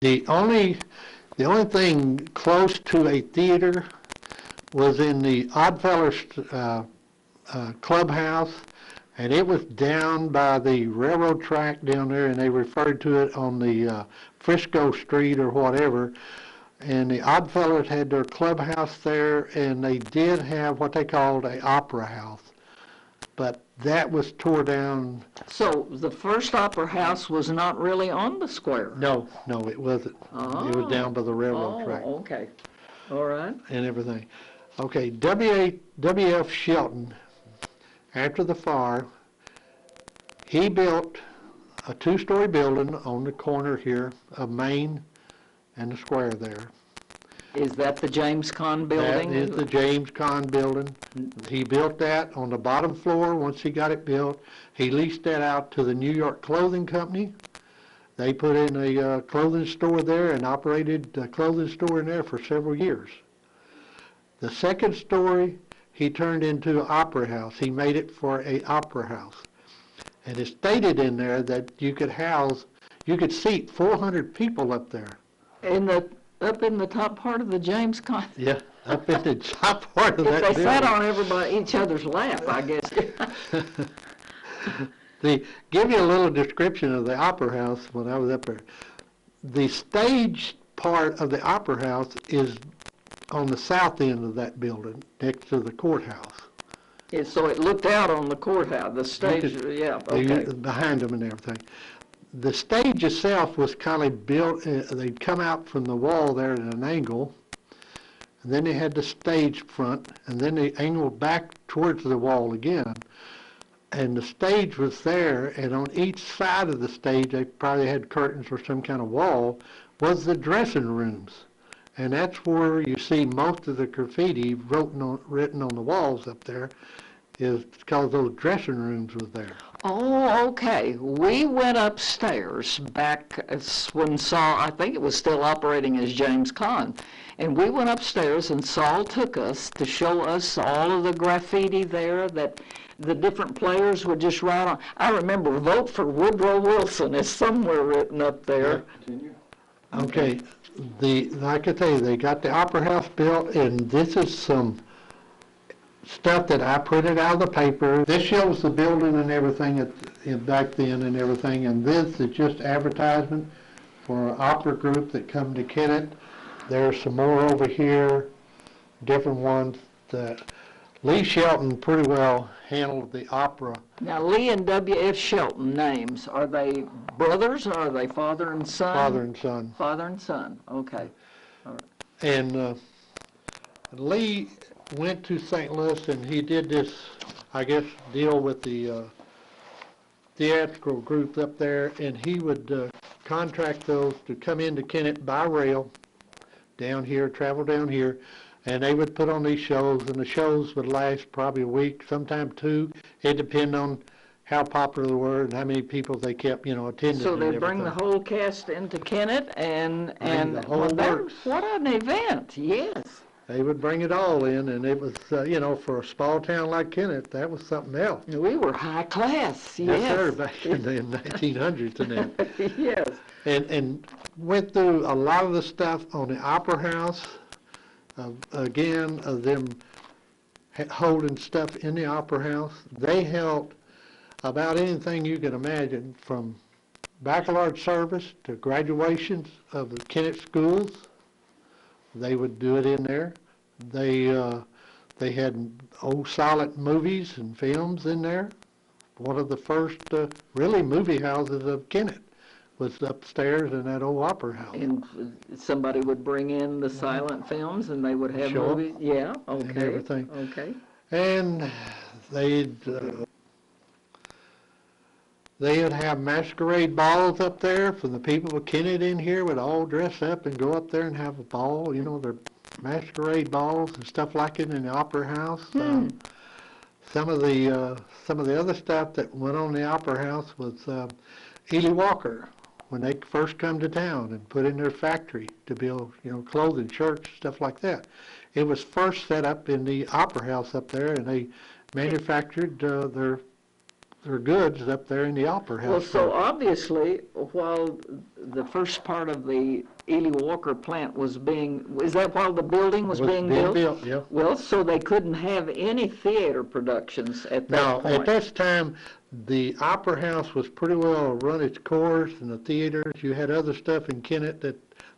The only thing close to a theater was in the Oddfellows clubhouse, and it was down by the railroad track down there, and they referred to it on the Frisco Street or whatever. And the Oddfellows had their clubhouse there, and they did have what they called a opera house, but that was tore down. So the first opera house was not really on the square? No, it wasn't. Oh. It was down by the railroad track. Oh, okay. All right. And everything. Okay, W.F. Shelton, after the fire, he built a two-story building on the corner here of Main and the square there. Is that the James Caan building? That is the James Caan building. He built that on the bottom floor. Once he got it built, he leased that out to the New York Clothing Company. They put in a clothing store there and operated a clothing store in there for several years. The second story he turned into an opera house. He made it for an opera house. And it stated in there that you could seat 400 people up there. Up in the top part of the James Caan? Yeah, up in the top part of that building. If they sat on each other's lap, I guess. Give you a little description of the opera house when I was up there. The stage part of the opera house is on the south end of that building, next to the courthouse. Yeah, so it looked out on the courthouse, the stage, yeah, okay. Behind them and everything. The stage itself was kind of built, they'd come out from the wall there at an angle, and then they had the stage front, and then they angled back towards the wall again. And the stage was there, and on each side of the stage, they probably had curtains or some kind of wall, was the dressing rooms. And that's where you see most of the graffiti written on the walls up there, is because those dressing rooms were there. Oh, okay. We went upstairs back when I think it was still operating as James Caan. And we went upstairs and Saul took us to show us all of the graffiti there that the different players would just write on. I remember "Vote for Woodrow Wilson" is somewhere written up there. Okay. Like I tell you, they got the opera house built, and this is some stuff that I printed out of the paper. This shows the building and everything back then and everything, and this is just advertisement for an opera group that come to Kennett. There's some more over here, different ones. Lee Shelton pretty well handled the opera. Now, Lee and W.F. Shelton names, are they brothers or are they father and son? Father and son. Father and son, okay. All right. And Lee went to St. Louis and he did this, I guess, deal with the theatrical group up there, and he would contract those to come into Kennett by rail down here, travel down here, and they would put on these shows, and the shows would last probably a week, sometime two. It depended on how popular they were and how many people they kept, attending. So they bring the whole cast into Kennett and the whole works. What an event, yes. They would bring it all in, and it was, for a small town like Kennett, that was something else. We were high class, yes. Yes, sir, back in the 1900s and that. Yes. And went through a lot of the stuff on the Opera House, again, of them holding stuff in the Opera House. They held about anything you can imagine, from baccalaureate service to graduations of the Kennett schools. They would do it in there. They had old silent movies and films in there. One of the first really movie houses of Kennett was upstairs in that old opera house. And somebody would bring in the silent films and they would have movies? Yeah, okay. And everything. Okay. And they'd have masquerade balls up there for the people of Kennett in here would all dress up and go up there and have a ball, their masquerade balls and stuff like it in the opera house. Some of the other stuff that went on in the opera house was Ely Walker, when they first come to town and put in their factory to build, clothing, shirts, stuff like that. It was first set up in the opera house up there, and they manufactured their their goods up there in the Opera House. Well, so obviously, while the first part of the Ely Walker plant was is that while the building was being built? Yeah. Well, so they couldn't have any theater productions at that Now, point. at that time, the Opera House was pretty well run its course, and the theaters. You had other stuff in Kennett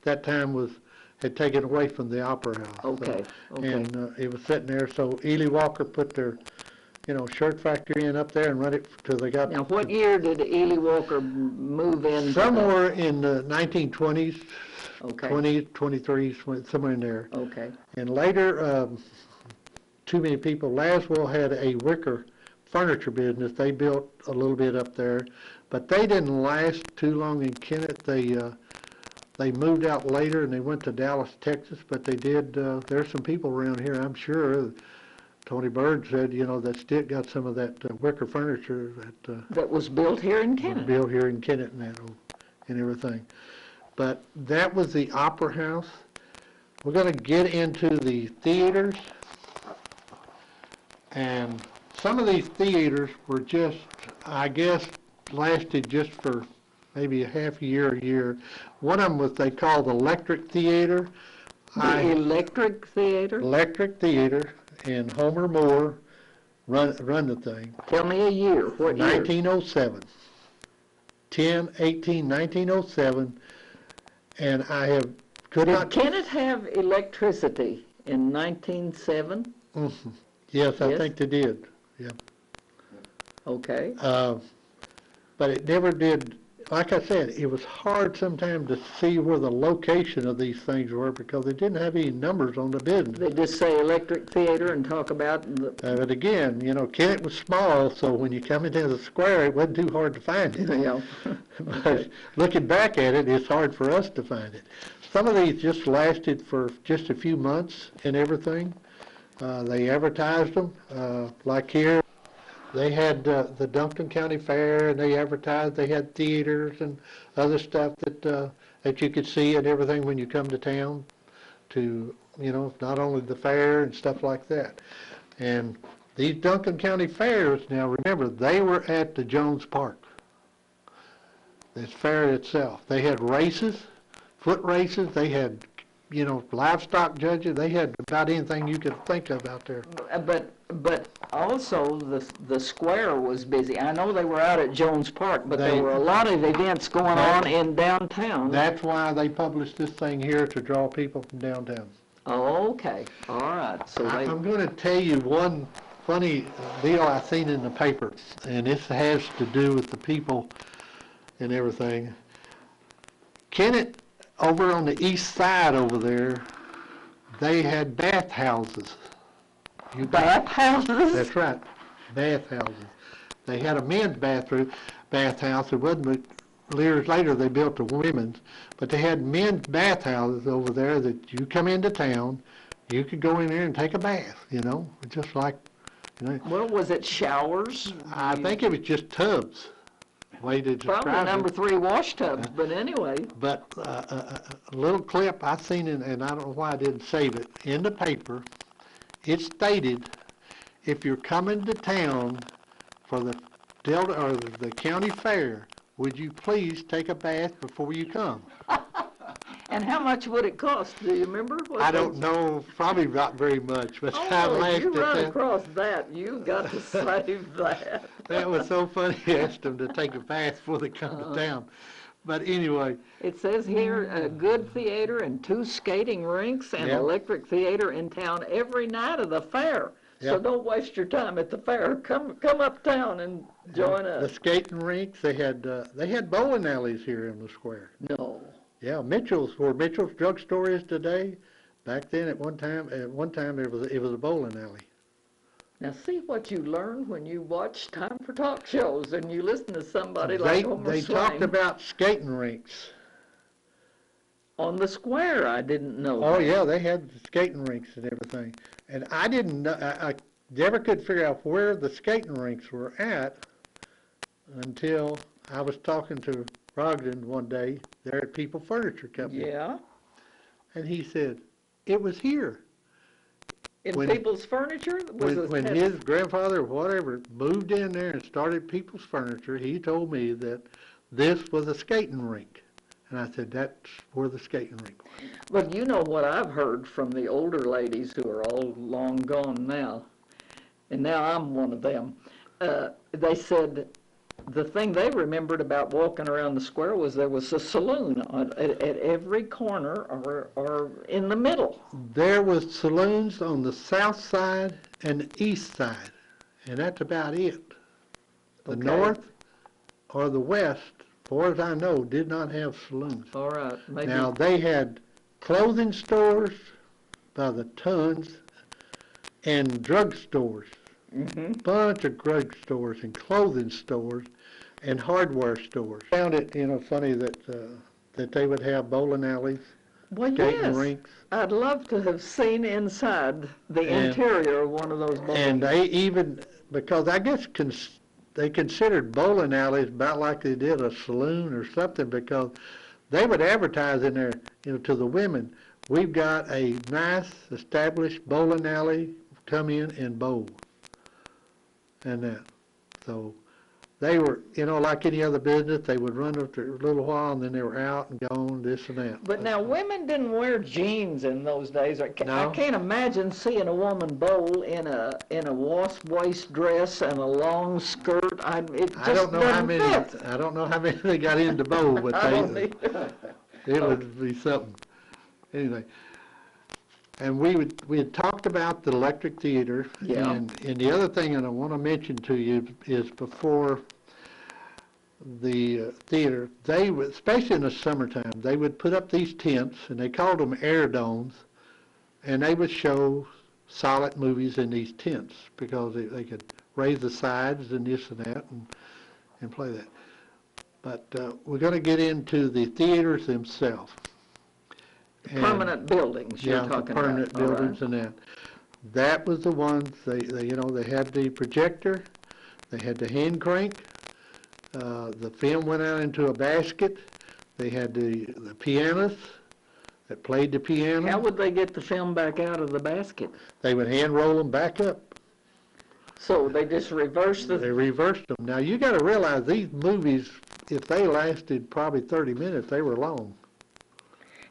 that time had taken away from the Opera House. Okay, okay. And it was sitting there, so Ely Walker put their, shirt factory in up there and run it till they got. Now, what year did Ely Walker move in? Somewhere in the 1920s, Okay. 20, 23, somewhere in there. Okay. And later, too many people, Laswell had a wicker furniture business. They built a little bit up there, but they didn't last too long in Kennett. They moved out later and they went to Dallas, Texas, but they did, there's some people around here, I'm sure. Tony Bird said, that still got some of that wicker furniture That was built here in Kennett. built here in Kennett and everything. But that was the Opera House. We're going to get into the theaters, and some of these theaters were just, I guess, lasted just for maybe a half a year. One of them was they called the Electric Theater. The Electric Theater? Electric Theater, and Homer Moore run the thing. Tell me a year. What year? 1907. 1907, and could Did not. Kennett have electricity in 1907? Mm-hmm. Yes, I Yes? think they did. Yeah. Okay. But it never did. Like I said, it was hard sometimes to see where the location of these things were because they didn't have any numbers on the business. They just say Electric Theater and talk about But again, Kennett was small, so when you come into the square, it wasn't too hard to find it. Yeah. But looking back at it, it's hard for us to find it. Some of these just lasted for just a few months and everything. They advertised them, like here. They had the Duncan County Fair, and they advertised. They had theaters and other stuff that you could see and everything when you come to town. To not only the fair and stuff like that. And these Duncan County Fairs, now remember, they were at the Jones Park. This fair itself. They had races, foot races. They had livestock judges. They had about anything you could think of out there. But also the square was busy. I know they were out at Jones Park, but there were a lot of events going on in downtown. That's why they published this thing here to draw people from downtown. Oh, okay. All right. So I'm going to tell you one funny deal I seen in the paper, and this has to do with the people and everything. Kennett, over on the east side over there, they had bathhouses. Bathhouses? That's right, bathhouses. They had a men's bathhouse. It wasn't but years later they built the women's, but they had men's bathhouses over there that you come into town, you could go in there and take a bath, just like, Well, was it showers? I think it was just tubs. Way to describe Probably it. number 3 wash tubs, but anyway. But a little clip I seen, and I don't know why I didn't save it, in the paper, it stated, if you're coming to town for the Delta or the county fair, would you please take a bath before you come? And how much would it cost? Do you remember? I don't know, probably not very much, but I Oh, laughed you at run that. across that, you got to save that. That was so funny. I asked them to take a bath before they come to town. But anyway, It says here, a good theater and 2 skating rinks and Yeah. electric theater in town every night of the fair. So Yeah. don't waste your time at the fair. Come uptown and join the us. skating rinks, they had bowling alleys here in the square. No. Yeah, where Mitchell's drugstore is today. Back then, at one time, it was a bowling alley. Now see what you learn when you watch Time for Talk shows and you listen to somebody like Homer They Swain. talked about skating rinks. On the square, I didn't know Oh that. yeah, they had skating rinks and everything. And I didn't know. I never could figure out where the skating rinks were at until I was talking to Brogdon one day there at People Furniture Company. Yeah. And he said, it was here. In when- people's furniture? When his grandfather or whatever moved in there and started people's furniture, he told me that this was a skating rink. And I said, that's where the skating rink was. But you know what I've heard from the older ladies who are all long gone now, and now I'm one of them. They said the thing they remembered about walking around the square was there was a saloon at every corner or in the middle. There was saloons on the south side and the east side, and that's about it. The Okay. north or the west, as far as I know, did not have saloons. All right, maybe. Now, they had clothing stores by the tons and drug stores. Bunch of drug stores and clothing stores and hardware stores. Found it, funny that they would have bowling alleys, Well, skating yes. rinks, I'd love to have seen inside the interior of one of those bowling. and they even, because I guess they considered bowling alleys about like they did a saloon or something, because they would advertise in there, to the women, we've got a nice established bowling alley, come in and bowl. And that. So they were, like any other business, they would run up for a little while and then they were out and gone, this and that. But now, women didn't wear jeans in those days. I No. can't imagine seeing a woman bowl in a wasp waist dress and a long skirt. It just I don't know how doesn't many. fit. I don't know how many they got into bowl, but I don't either. it would be something. Anyway, and we had talked about the electric theater, Yeah. and the other thing that I want to mention to you is before the theater, they would, especially in the summertime, they would put up these tents, and they called them air domes, and they would show silent movies in these tents because they could raise the sides and this and that and play that. But we're going to get into the theaters themselves. And- Permanent buildings you're yeah, the talking about. permanent all right. buildings and that. That was the ones, they had the projector, they had the hand crank, the film went out into a basket, they had the pianist that played the piano. How would they get the film back out of the basket? They would hand roll them back up. So they just reverse They the... reversed them. Now, you got to realize these movies, if they lasted probably 30 minutes, they were long.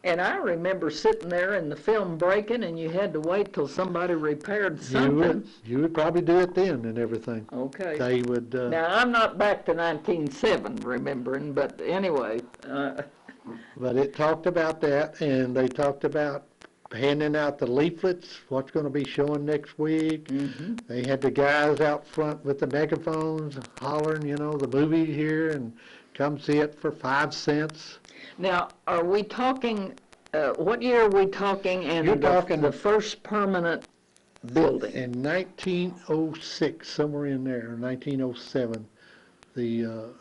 And I remember sitting there and the film breaking and you had to wait till somebody repaired something. You would probably do it then and everything. Okay. They would, Now, I'm not back to 1907 remembering, but anyway, but it talked about that, and they talked about handing out the leaflets, what's going to be showing next week. They had the guys out front with the megaphones hollering, the movie here, and come see it for 5 cents. now, are we talking, what year are we talking and You're talking- the first permanent building? In 1906, somewhere in there, 1907, the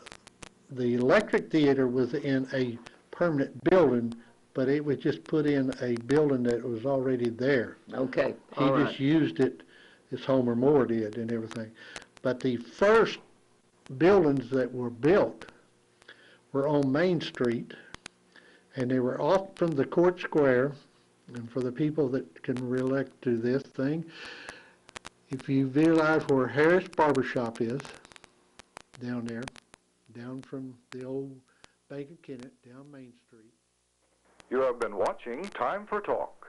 electric theater was in a permanent building, but it was just put in a building that was already there. Okay, He all just right. used it as Homer Moore did and everything. But the first buildings that were built were on Main Street, and they were off from the Court Square. And for the people that can relate to this thing, if you realize where Harris Barbershop is, down there, down from the old Bank of Kennett, down Main Street. You have been watching Time for Talk.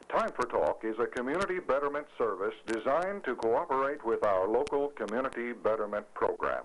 Time for Talk is a community betterment service designed to cooperate with our local community betterment program.